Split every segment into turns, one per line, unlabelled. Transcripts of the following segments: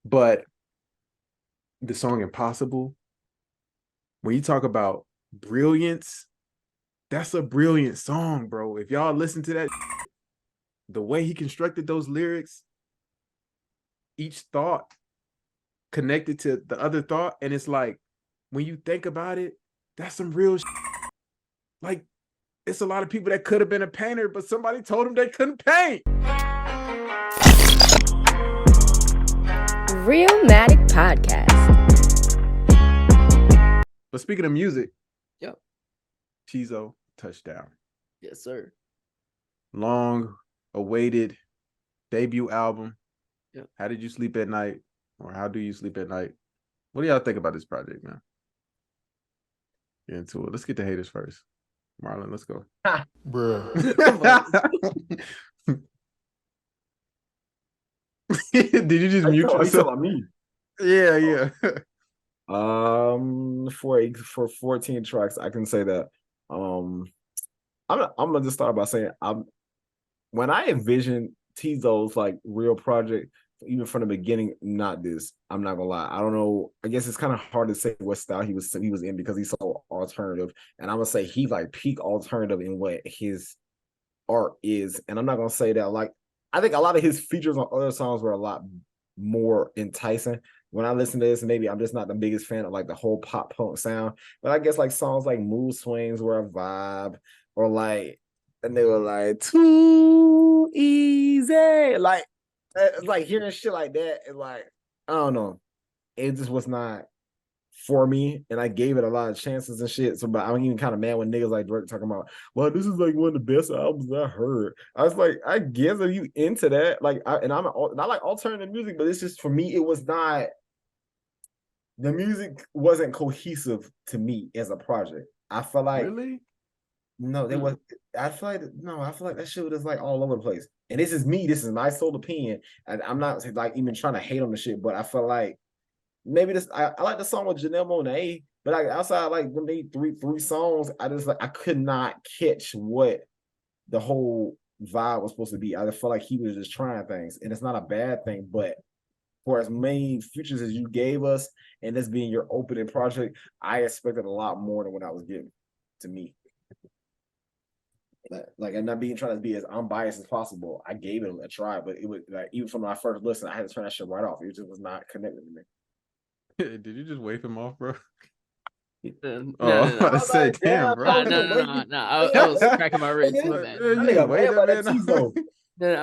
But the song Impossible, when you talk about brilliance, that's a brilliant song, bro. If y'all listen to that, the way he constructed those lyrics, each thought connected to the other thought, and it's like when you think about it, that's some real like it's a lot of people that could have been a painter, but somebody told them they couldn't paint.
Realmatic Podcast.
But speaking of music,
yep,
Teezo Touchdown.
Yes, sir.
Long awaited debut album.
Yep.
How did you sleep at night? Or how do you sleep at night? What do y'all think about this project, man? Get into it. Let's get the haters first. Marlon, let's go.
Bruh.
Did you just mute yourself?
On me?
Yeah.
For 14 tracks, I can say that. I'm gonna just start by saying when I envision Teezo's like real project, even from the beginning, not this. I'm not gonna lie. I don't know. I guess it's kind of hard to say what style he was in because he's so alternative. And I'm gonna say he's like peak alternative in what his art is. And I'm not gonna say that like I think a lot of his features on other songs were a lot more enticing. When I listen to this, maybe I'm just not the biggest fan of like the whole pop punk sound. But I guess like songs like Mood Swings were a vibe, or like, and they were like too easy. Like hearing shit like that, and like, I don't know. It just was not for me, and I gave it a lot of chances and shit. So, but I'm even kind of mad when niggas like Drake talking about, well, this is like one of the best albums I heard. I was like, I guess are you into that? Like, I like alternative music, but it's just for me, it was not. The music wasn't cohesive to me as a project. I feel like
really.
No, there was. I feel like that shit was like all over the place. And this is me. This is my sole opinion. And I'm not like even trying to hate on the shit, but I feel like maybe this. I like the song with Janelle Monáe, but like outside like when they three songs, I just like I could not catch what the whole vibe was supposed to be. I just felt like he was just trying things, and it's not a bad thing, but for as many features as you gave us, and this being your opening project, I expected a lot more than what I was getting. To me. Like, I'm not trying to be as unbiased as possible. I gave it a try, but it was like even from my first listen, I had to turn that shit right off. It just was not connected to me.
Did you just wave him off, bro?
No.
I was about to say, damn, bro.
No. I was cracking my ribs. My bad.
I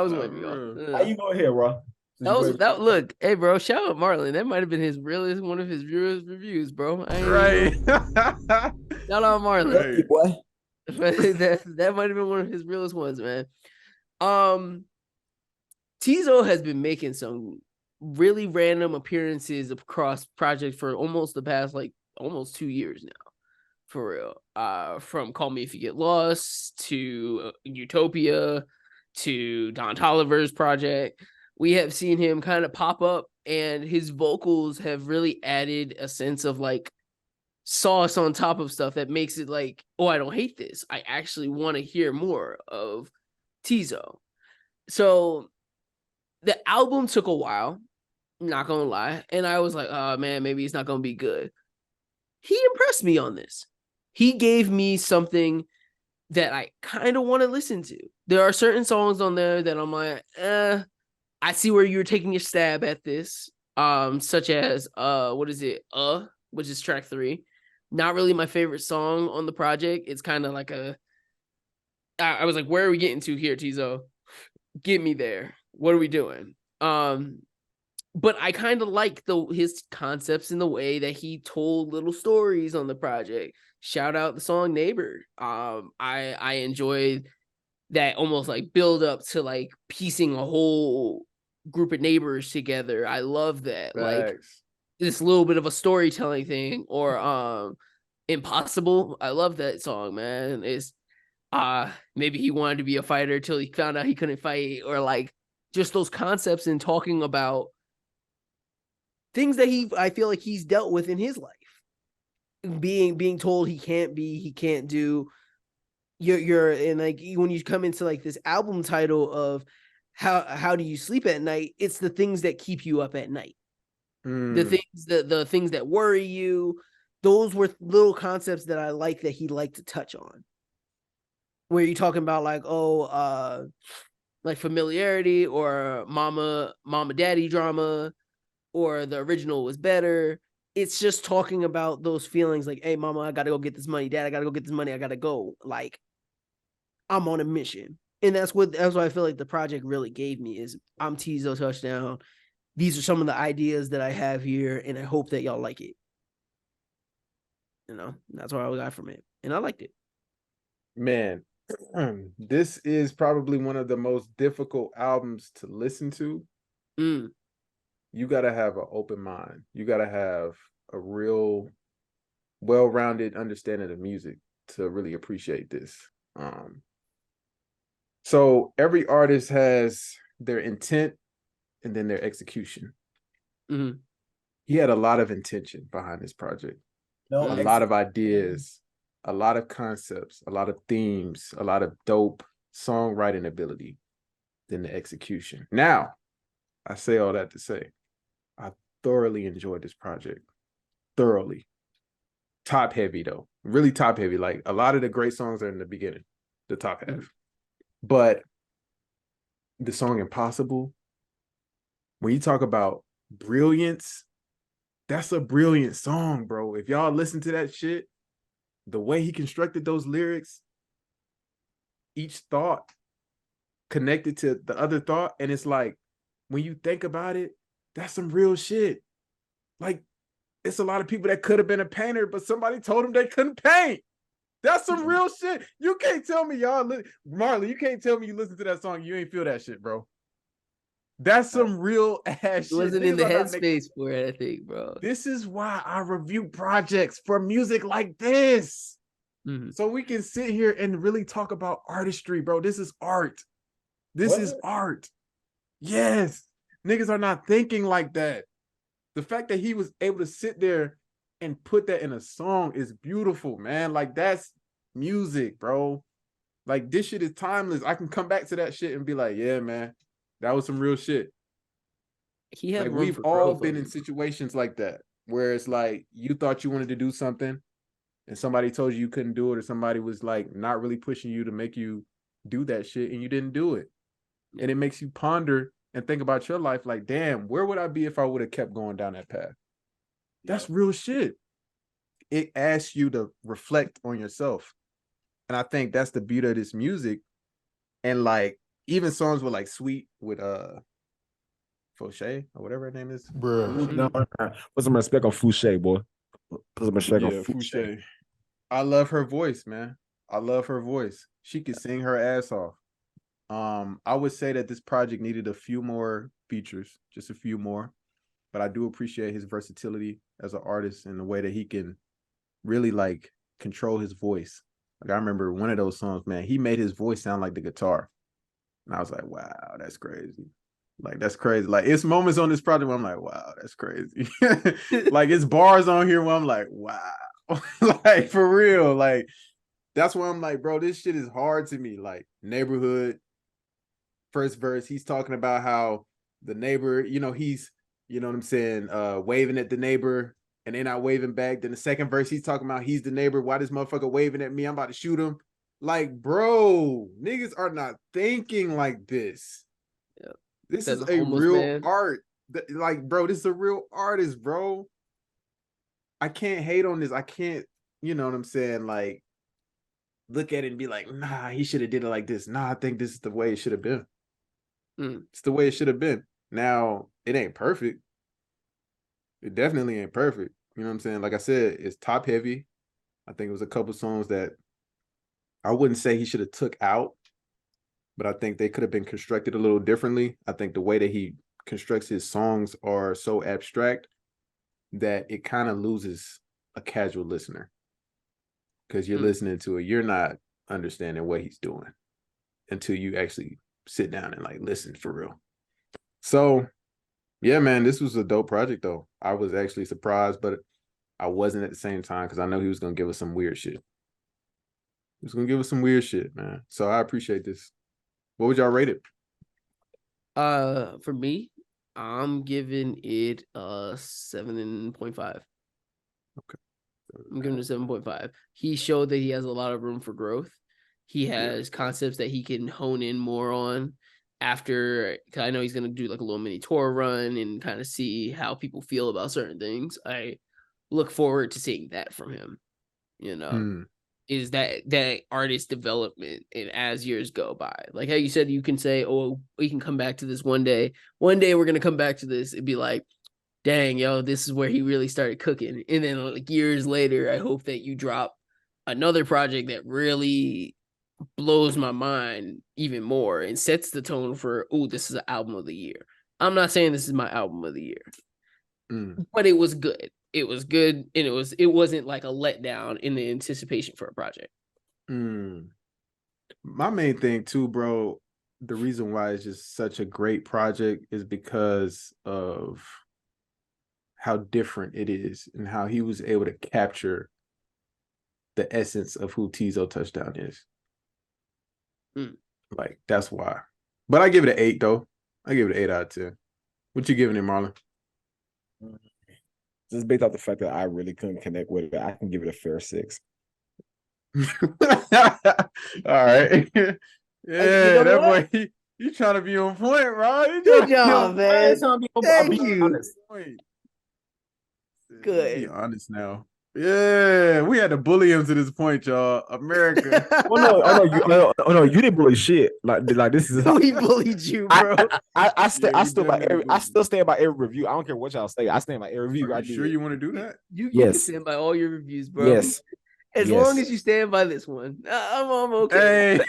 was waving off.
How you go ahead, bro?
Look, hey, bro, shout out Marlon. That might have been one of his realest reviews, bro.
Right.
Shout out Marlon.
Hey, boy.
that might have been one of his realest ones, man. Teezo has been making some really random appearances across projects for almost the past almost 2 years now, for real. From Call Me If You Get Lost to Utopia to Don Toliver's project, we have seen him kind of pop up, and his vocals have really added a sense of like sauce on top of stuff that makes it like, oh, I don't hate this. I actually want to hear more of Teezo. So the album took a while, not gonna lie, and I was like, oh man, maybe it's not gonna be good. He impressed me on this. He gave me something that I kind of want to listen to. There are certain songs on there that I'm like, I see where you're taking your stab at this. Such as what is it? Which is track 3. Not really my favorite song on the project. It's kind of like I was like, where are we getting to here, Teezo? Get me there. What are we doing? But I kind of like his concepts in the way that he told little stories on the project. Shout out the song Neighbor. I enjoyed that almost like build up to like piecing a whole group of neighbors together. I love that.
Thanks.
Like this little bit of a storytelling thing, or Impossible. I love that song, man. It's maybe he wanted to be a fighter till he found out he couldn't fight, or like just those concepts and talking about things that I feel like he's dealt with in his life. Being told he can't do. You're and like when you come into like this album title of how do you sleep at night, it's the things that keep you up at night. The things that worry you, those were little concepts that I like that he liked to touch on. Where you talking about like, like familiarity or mama daddy drama, or the original was better. It's just talking about those feelings like, hey, mama, I gotta go get this money. Dad, I gotta go get this money. I gotta go. Like, I'm on a mission. And that's what I feel like the project really gave me is I'm Teezo Touchdown. These are some of the ideas that I have here, and I hope that y'all like it. That's what I got from it. And I liked it.
Man, this is probably one of the most difficult albums to listen to. You got to have an open mind. You got to have a real well-rounded understanding of music to really appreciate this. So every artist has their intent and then their execution. He had a lot of intention behind this project. A lot of ideas, a lot of concepts, a lot of themes, a lot of dope songwriting ability, then the execution. Now, I say all that to say, I thoroughly enjoyed this project. Thoroughly. Top heavy, though. Really top heavy. Like, a lot of the great songs are in the beginning, the top half. But the song Impossible, when you talk about brilliance, that's a brilliant song, bro. If y'all listen to that shit, the way he constructed those lyrics, each thought connected to the other thought, and it's like, when you think about it, that's some real shit. Like, it's a lot of people that could have been a painter, but somebody told them they couldn't paint. That's some real shit. You can't tell me Marley, you can't tell me you listen to that song, you ain't feel that shit, bro. That's some real ass shit.
Wasn't in the headspace for it, I think, bro.
This is why I review projects for music like this. So we can sit here and really talk about artistry, bro. This is art. This is art. Yes. Niggas are not thinking like that. The fact that he was able to sit there and put that in a song is beautiful, man. Like, that's music, bro. Like, this shit is timeless. I can come back to that shit and be like, yeah, man, that was some real shit.
He had
like, we've all been in situations like that, where it's like, you thought you wanted to do something and somebody told you couldn't do it, or somebody was like not really pushing you to make you do that shit, and you didn't do it. And it makes you ponder and think about your life like, damn, where would I be if I would have kept going down that path? That's real shit. It asks you to reflect on yourself. And I think that's the beauty of this music. And like, even songs with like Sweet with Fouché or whatever her name is.
Bruh. No, put some respect on Fouché, boy. Put some respect on Fouché.
I love her voice, man. I love her voice. She could sing her ass off. I would say that this project needed a few more features, just a few more. But I do appreciate his versatility as an artist and the way that he can really like control his voice. Like, I remember one of those songs, man, he made his voice sound like the guitar. And I was like, wow, that's crazy. Like, that's crazy. Like, it's moments on this project where I'm like, wow, that's crazy. Like, it's bars on here where I'm like, wow. Like, for real. Like, that's why I'm like, bro, this shit is hard to me. Like, Neighborhood, first verse, he's talking about how the neighbor, he's, what I'm saying, waving at the neighbor and they're not waving back. Then the second verse, he's talking about he's the neighbor. Why this motherfucker waving at me? I'm about to shoot him. Like, bro, niggas are not thinking like this. Yep. This is a real art. Like, bro, this is a real artist, bro. I can't hate on this. I can't, you know what I'm saying? Like, look at it and be like, nah, he should have did it like this. Nah, I think this is the way it should have been. It's the way it should have been. Now, it ain't perfect. It definitely ain't perfect. You know what I'm saying? Like I said, it's top heavy. I think it was a couple songs that I wouldn't say he should have took out, but I think they could have been constructed a little differently. I think the way that he constructs his songs are so abstract that it kind of loses a casual listener, because you're listening to it. You're not understanding what he's doing until you actually sit down and like listen for real. So yeah, man, this was a dope project though. I was actually surprised, but I wasn't at the same time, because I know he was going to give us some weird shit. He was going to give us some weird shit, man. So I appreciate this. What would y'all rate it?
For me, I'm giving it a 7.5.
Okay.
I'm giving it a 7.5. He showed that he has a lot of room for growth. He has concepts that he can hone in more on after. Cause I know he's gonna do like a little mini tour run and kind of see how people feel about certain things. I look forward to seeing that from him. You know, is that artist development, and as years go by, like how you said, you can say, "Oh, we can come back to this one day. One day we're gonna come back to this." It'd be like, dang, yo, this is where he really started cooking. And then like years later, I hope that you drop another project that really blows my mind even more and sets the tone for, oh, this is an album of the year. I'm not saying this is my album of the year, but it was good. It was good, and it wasn't like a letdown in the anticipation for a project.
My main thing too, bro, the reason why it's just such a great project is because of how different it is and how he was able to capture the essence of who Teezo Touchdown is. Like, that's why. But I give it an 8, though. I give it an 8 out of 10. What you giving it, Marlon?
Just based off the fact that I really couldn't connect with it, I can give it a fair 6.
All right. Yeah, that boy, he trying to be on point, bro.
Good job, man. Thank you.
Honest.
Good.
Be honest now. Yeah, we had to bully him to this point, y'all. America.
You didn't bully shit. Like this is
we bullied you, bro.
I still stand by every review. I don't care what y'all say. I stand by every review.
Are you sure you want to do that?
You can stand by all your reviews, bro.
Yes.
As long as you stand by this one, I'm okay.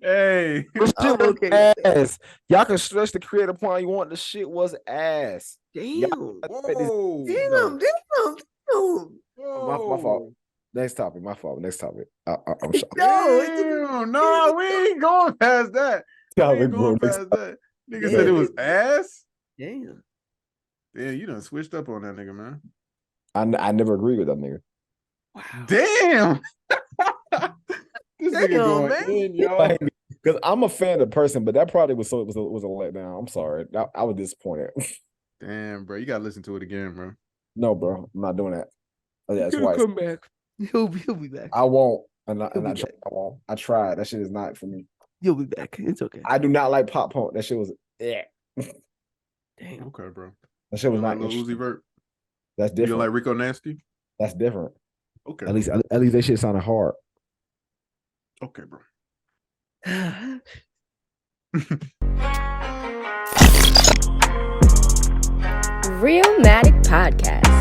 Hey,
I'm okay. Ass. Y'all can stretch the creative point you want. The shit was ass.
Damn.
Whoa.
Damn.
My fault. Next topic. My fault. Next topic. I'm sorry.
No, we ain't going past that. Nigga said it was ass.
Damn.
Yeah, you done switched up on that nigga, man.
I never agree with that nigga.
Wow.
Damn. This nigga going in, y'all.
Because I'm a fan of the person, but that probably was a letdown. I'm sorry. I was disappointed.
Damn, bro. You gotta listen to it again, bro.
No, bro. I'm not doing that. That's
He'll come back. He'll be back.
I won't. I won't. I tried. That shit is not for me.
You'll be back. It's okay.
I do not like pop punk. That shit was
Damn.
Okay, bro.
That shit was not
like Uzi Vert.
That's different.
You like Rico Nasty?
That's different.
Okay.
At least that shit sounded hard.
Okay, bro.
Realmatic Podcast.